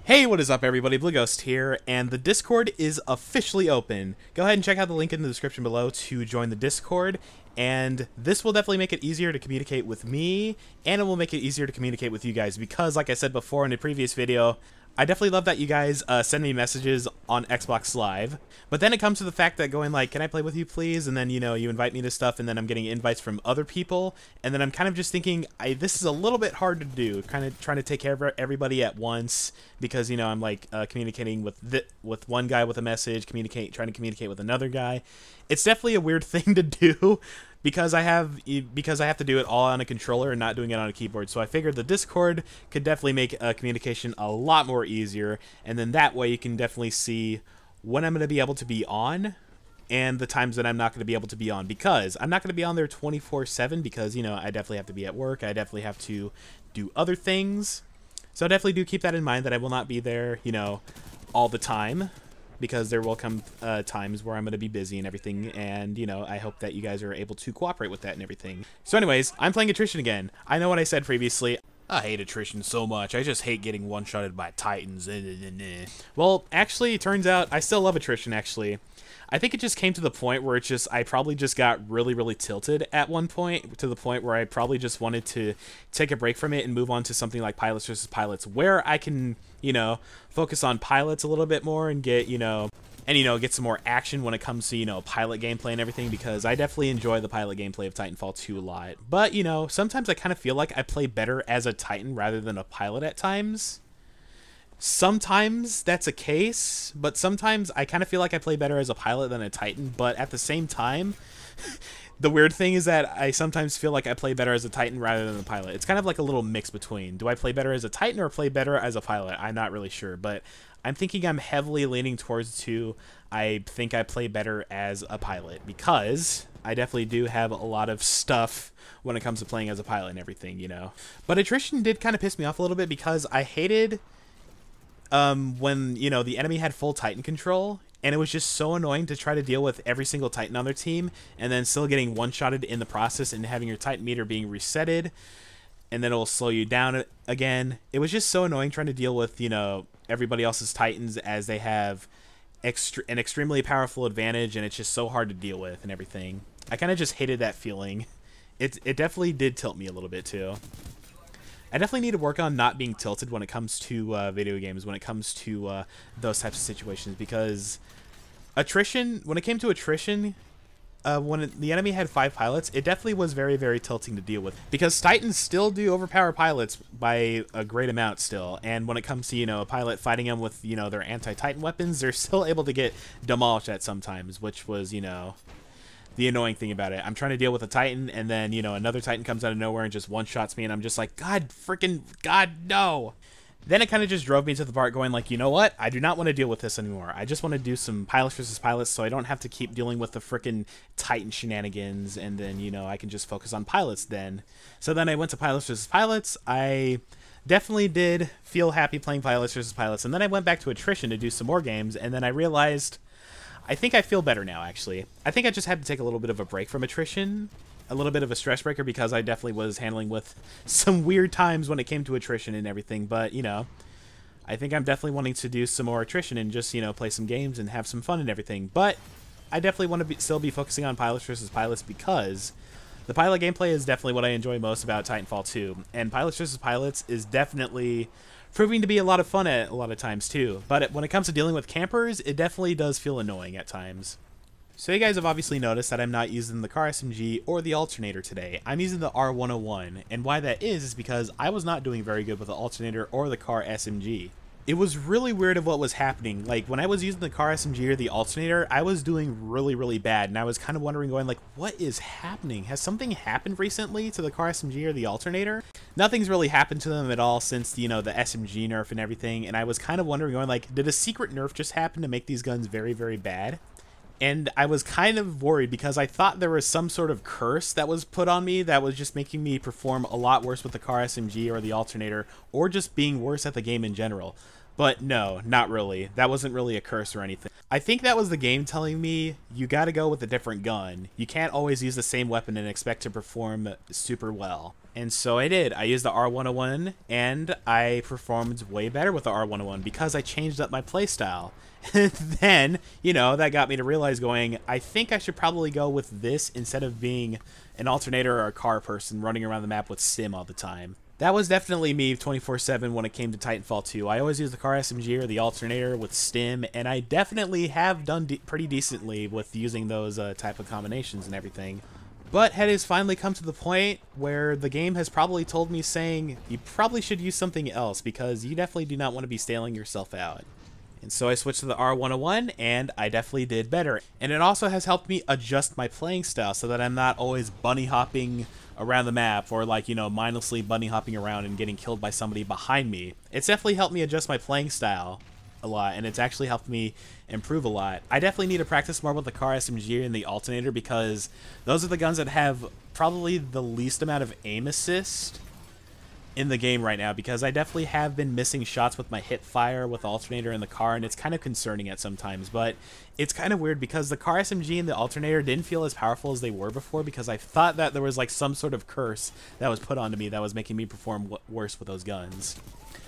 Hey, what is up everybody, Blue Ghost here, and the Discord is officially open. Go ahead and check out the link in the description below to join the Discord, and this will definitely make it easier to communicate with me, and it will make it easier to communicate with you guys, because like I said before in the previous video, I definitely love that you guys send me messages on Xbox Live, but then it comes to the fact that going like, can I play with you please? And then, you know, you invite me to stuff and then I'm getting invites from other people, and then I'm kind of just thinking, this is a little bit hard to do, kind of trying to take care of everybody at once, because, you know, I'm like communicating with one guy with a message, trying to communicate with another guy. It's definitely a weird thing to do, because I have to do it all on a controller and not doing it on a keyboard. So I figured the Discord could definitely make communication a lot more easier, and then that way you can definitely see when I'm going to be able to be on and the times that I'm not going to be able to be on, because I'm not going to be on there 24/7 because, you know, I definitely have to be at work. I definitely have to do other things. So definitely do keep that in mind, that I will not be there, you know, all the time, because there will come times where I'm going to be busy and everything, and, you know, I hope that you guys are able to cooperate with that and everything. So anyways, I'm playing Attrition again. I know what I said previously. I hate Attrition so much. I just hate getting one-shotted by Titans. Well, actually, it turns out I still love Attrition, actually. I think it just came to the point where I probably just got really, really tilted at one point, to the point where I probably just wanted to take a break from it and move on to something like Pilots vs. Pilots, where I can, you know, focus on pilots a little bit more and get, you know, get some more action when it comes to, you know, pilot gameplay and everything, because I definitely enjoy the pilot gameplay of Titanfall 2 a lot. But, you know, sometimes I kind of feel like I play better as a Titan rather than a pilot at times. Sometimes that's a case, but sometimes I kind of feel like I play better as a pilot than a Titan, but at the same time, the weird thing is that I sometimes feel like I play better as a Titan rather than a pilot. It's kind of like a little mix between, do I play better as a Titan or play better as a pilot? I'm not really sure, but I'm thinking I'm heavily leaning towards I think I play better as a pilot, because I definitely do have a lot of stuff when it comes to playing as a pilot and everything, you know. But Attrition did kind of piss me off a little bit, because I hated when, you know, the enemy had full Titan control, and it was just so annoying to try to deal with every single Titan on their team, and then still getting one-shotted in the process and having your Titan meter being resetted, and then it'll slow you down again. It was just so annoying trying to deal with, you know, everybody else's Titans as they have an extremely powerful advantage, and it's just so hard to deal with and everything. I kind of just hated that feeling. It definitely did tilt me a little bit too. I definitely need to work on not being tilted when it comes to video games, when it comes to those types of situations, because Attrition, when it came to Attrition, when the enemy had 5 pilots, it definitely was very, very tilting to deal with, because Titans still do overpower pilots by a great amount still, and when it comes to, you know, a pilot fighting them with, you know, their anti-Titan weapons, they're still able to get demolished at sometimes, which was, you know, the annoying thing about it. I'm trying to deal with a Titan, and then, you know, another Titan comes out of nowhere and just one-shots me, and I'm just like, God, no! Then it kind of just drove me to the part going like, you know what? I do not want to deal with this anymore. I just want to do some Pilots vs. Pilots, so I don't have to keep dealing with the frickin' Titan shenanigans, and then, you know, I can just focus on pilots then. So then I went to Pilots vs. Pilots. I definitely did feel happy playing Pilots vs. Pilots, and then I went back to Attrition to do some more games, and then I realized I think I feel better now, actually. I think I just had to take a little bit of a break from Attrition, a little bit of a stress breaker, because I definitely was handling with some weird times when it came to Attrition and everything, but, you know, I think I'm definitely wanting to do some more Attrition and just, you know, play some games and have some fun and everything, but I definitely want to still be focusing on Pilots vs. Pilots, because the pilot gameplay is definitely what I enjoy most about Titanfall 2, and Pilots vs. Pilots is definitely proving to be a lot of fun at a lot of times too, but when it comes to dealing with campers, it definitely does feel annoying at times. So you guys have obviously noticed that I'm not using the car SMG or the alternator today. I'm using the R101, and why that is because I was not doing very good with the alternator or the car SMG. It was really weird of what was happening. Like, when I was using the car SMG or the alternator, I was doing really, really bad, and I was kind of wondering, going like, what is happening? Has something happened recently to the car SMG or the alternator? Nothing's really happened to them at all since, you know, the SMG nerf and everything, and I was kind of wondering, going like, did a secret nerf just happen to make these guns very, very bad? And I was kind of worried, because I thought there was some sort of curse that was put on me that was just making me perform a lot worse with the car SMG or the alternator, or just being worse at the game in general. But no, not really. That wasn't really a curse or anything. I think that was the game telling me, you gotta go with a different gun. You can't always use the same weapon and expect to perform super well. And so I did. I used the R101, and I performed way better with the R101 because I changed up my playstyle. And then, you know, that got me to realize going, I think I should probably go with this instead of being an alternator or a car person running around the map with stim all the time. That was definitely me 24/7 when it came to Titanfall 2. I always use the car SMG or the alternator with stim, and I definitely have done pretty decently with using those type of combinations and everything. But it has finally come to the point where the game has probably told me saying, you probably should use something else because you definitely do not want to be staling yourself out. And so I switched to the R101, and I definitely did better. And it also has helped me adjust my playing style so that I'm not always bunny hopping around the map or, like, you know, mindlessly bunny hopping around and getting killed by somebody behind me. It's definitely helped me adjust my playing style a lot, and it's actually helped me improve a lot. I definitely need to practice more with the car SMG and the alternator because those are the guns that have probably the least amount of aim assist in the game right now, because I definitely have been missing shots with my hip fire with the alternator and the car, and it's kind of concerning at sometimes. But it's kind of weird because the car SMG and the alternator didn't feel as powerful as they were before, because I thought that there was like some sort of curse that was put onto me that was making me perform worse with those guns.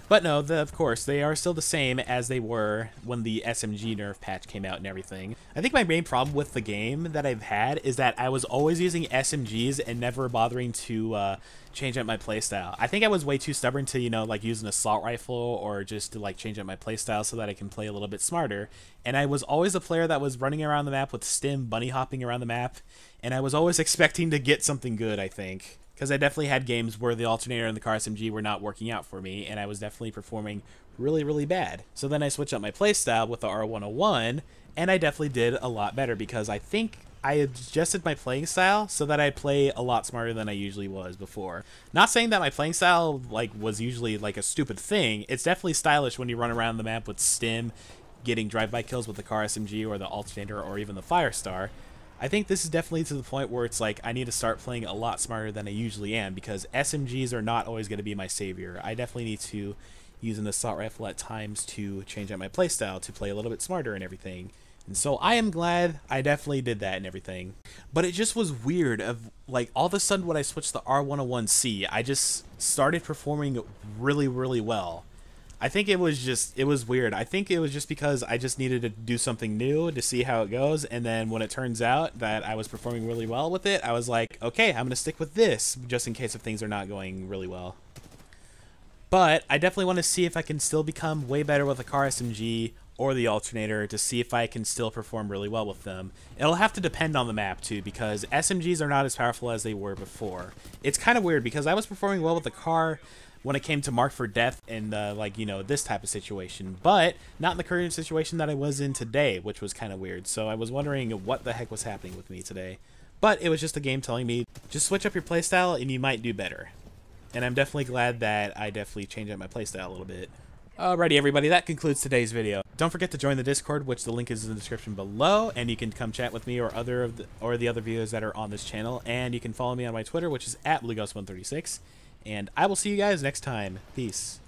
But no, of course, they are still the same as they were when the SMG nerf patch came out and everything. I think my main problem with the game that I've had is that I was always using SMGs and never bothering to change up my playstyle. I think I was way too stubborn to, you know, like use an assault rifle or just to like change up my playstyle so that I can play a little bit smarter. And I was always a player that was running around the map with stim, bunny hopping around the map, and I was always expecting to get something good, I think. Because I definitely had games where the alternator and the car SMG were not working out for me, and I was definitely performing really, really bad. So then I switched up my playstyle with the R101, and I definitely did a lot better because I think I adjusted my playing style so that I play a lot smarter than I usually was before. Not saying that my playing style like was usually like a stupid thing. It's definitely stylish when you run around the map with stim, getting drive-by kills with the car SMG or the alternator or even the Firestar. I think this is definitely to the point where it's like I need to start playing a lot smarter than I usually am, because SMGs are not always going to be my savior. I definitely need to use an assault rifle at times to change out my playstyle to play a little bit smarter and everything. And so I am glad I definitely did that and everything. But it just was weird of like all of a sudden when I switched to the R101C, I just started performing really, really well. I think it was weird. I think it was just because I just needed to do something new to see how it goes, and then when it turns out that I was performing really well with it, I was like, okay, I'm going to stick with this just in case if things are not going really well. But I definitely want to see if I can still become way better with the car SMG or the alternator to see if I can still perform really well with them. It'll have to depend on the map too, because SMGs are not as powerful as they were before. It's kind of weird because I was performing well with the car when it came to Mark for Death and like, you know, this type of situation, but not in the current situation that I was in today, which was kind of weird. So I was wondering what the heck was happening with me today. But it was just a game telling me, just switch up your playstyle and you might do better. And I'm definitely glad that I definitely changed up my playstyle a little bit. Alrighty everybody, that concludes today's video. Don't forget to join the Discord, which the link is in the description below, and you can come chat with me or the other viewers that are on this channel, and you can follow me on my Twitter, which is @BlueGhost136. And I will see you guys next time. Peace.